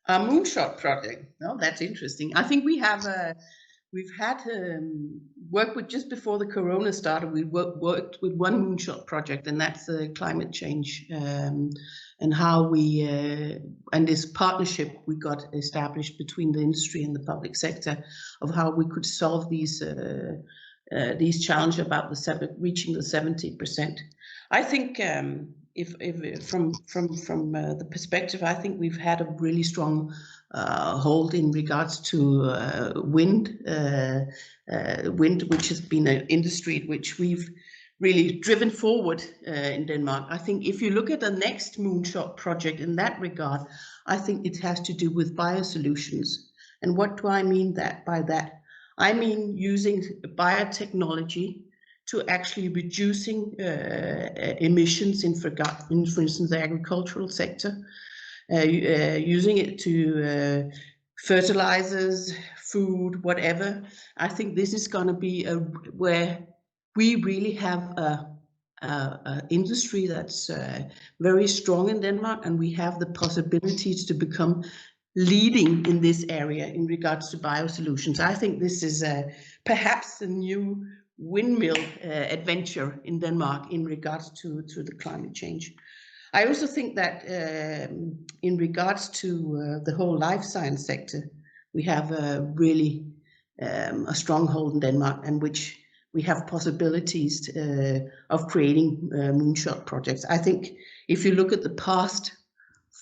A moonshot project. Oh, that's interesting. I think we've had work with, just before the corona started, we worked with one moonshot project, and that's climate change, and how we and this partnership we got established between the industry and the public sector of how we could solve these challenges about reaching the 70%. I think if from the perspective, I think we've had a really strong hold in regards to wind, which has been an industry which we've really driven forward in Denmark. I think if you look at the next moonshot project in that regard, I think it has to do with biosolutions. And what do I mean by that? I mean using biotechnology to actually reducing emissions in, for instance, the agricultural sector, using it to fertilizers, food, whatever. I think this is going to be where we really have a industry that's very strong in Denmark, and we have the possibilities to become leading in this area in regards to biosolutions. I think this is perhaps a new windmill adventure in Denmark in regards to the climate change. I also think that in regards to the whole life science sector, we have really a stronghold in Denmark, and which we have possibilities of creating moonshot projects. I think if you look at the past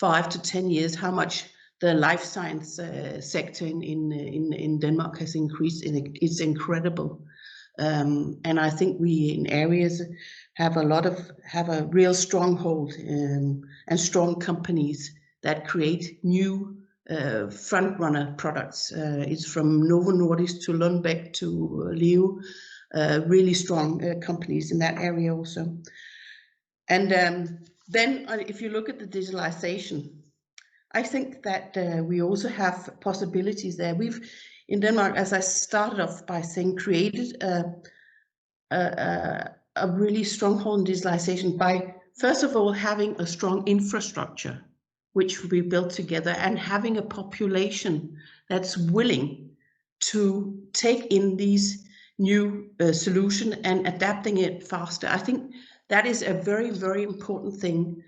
5 to 10 years, how much the life science sector in Denmark has increased, it's incredible. And I think we in areas have a real stronghold and strong companies that create new front runner products. It's from Novo Nordisk to Lundbeck to Leo, really strong companies in that area also. And then if you look at the digitalization, I think that we also have possibilities there. We've in Denmark, as I started off by saying, created a really strong hold in digitalization by, first of all, having a strong infrastructure, which we built together, and having a population that's willing to take in these new solutions and adapting it faster. I think that is a very, very important thing.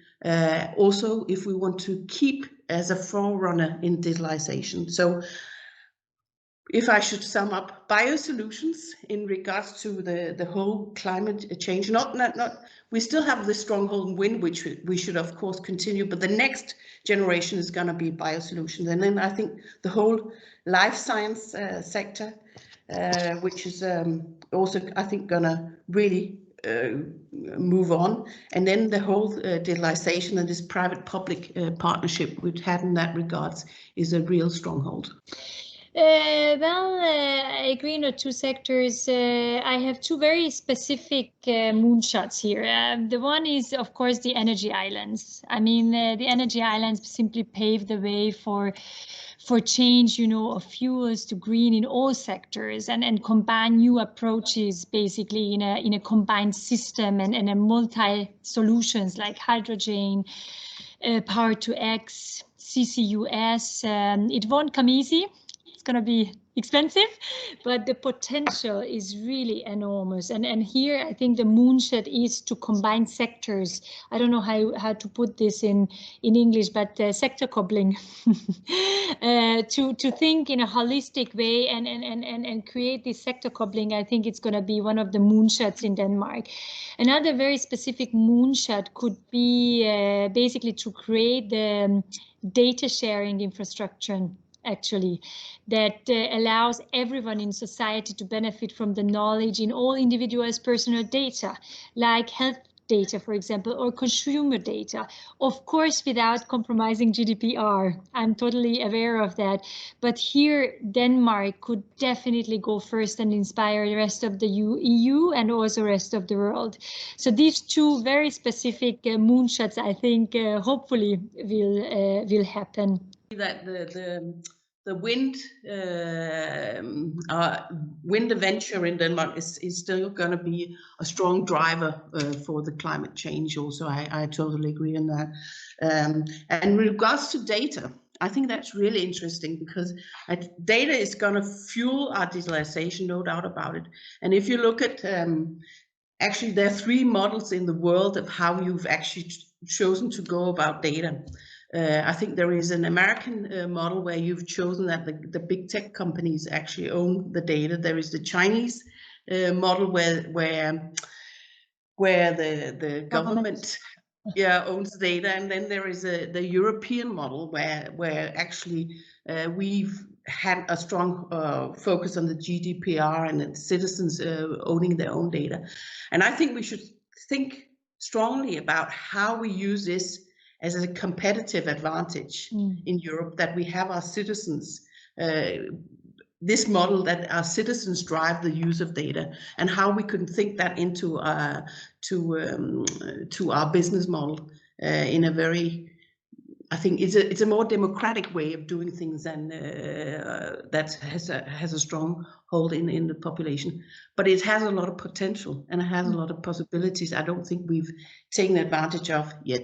Also, if we want to keep as a forerunner in digitalization. So if I should sum up, biosolutions in regards to the whole climate change, we still have the stronghold in wind, which we should of course continue, but the next generation is going to be biosolutions. And then I think the whole life science sector, which is also, I think, going to really move on. And then the whole digitalization and this private-public partnership we've had in that regards is a real stronghold. I agree on the two sectors. I have two very specific moonshots here. The one is, of course, the energy islands. I mean, the energy islands simply pave the way for change, of fuels to green in all sectors, and combine new approaches basically in a combined system and a multi solutions like hydrogen, power to X, CCUS. It won't come easy. It's going to be expensive, but the potential is really enormous. And here I think the moonshot is to combine sectors. I don't know how to put this in English, but sector coupling, to think in a holistic way and create this sector coupling. I think it's going to be one of the moonshots in Denmark. Another very specific moonshot could be basically to create the data sharing infrastructure, actually, that allows everyone in society to benefit from the knowledge in all individuals' personal data, like health data, for example, or consumer data, of course, without compromising GDPR. I'm totally aware of that. But here, Denmark could definitely go first and inspire the rest of the EU and also the rest of the world. So these two very specific moonshots, I think, hopefully will happen. That the wind adventure in Denmark is still going to be a strong driver for the climate change. Also, I totally agree on that. And in regards to data, I think that's really interesting, because data is going to fuel our digitalization, no doubt about it. And if you look at, actually, there are 3 models in the world of how you've actually chosen to go about data. I think there is an American model where you've chosen that the big tech companies actually own the data. There is the Chinese model where the government owns data, and then there is the European model where actually we've had a strong focus on the GDPR and the citizens owning their own data. And I think we should think strongly about how we use this as a competitive advantage in Europe, that we have our citizens, this model that our citizens drive the use of data, and how we can think that into to our business model in a very, I think it's a more democratic way of doing things, and that has a strong hold in the population. But it has a lot of potential, and it has a lot of possibilities I don't think we've taken advantage of yet.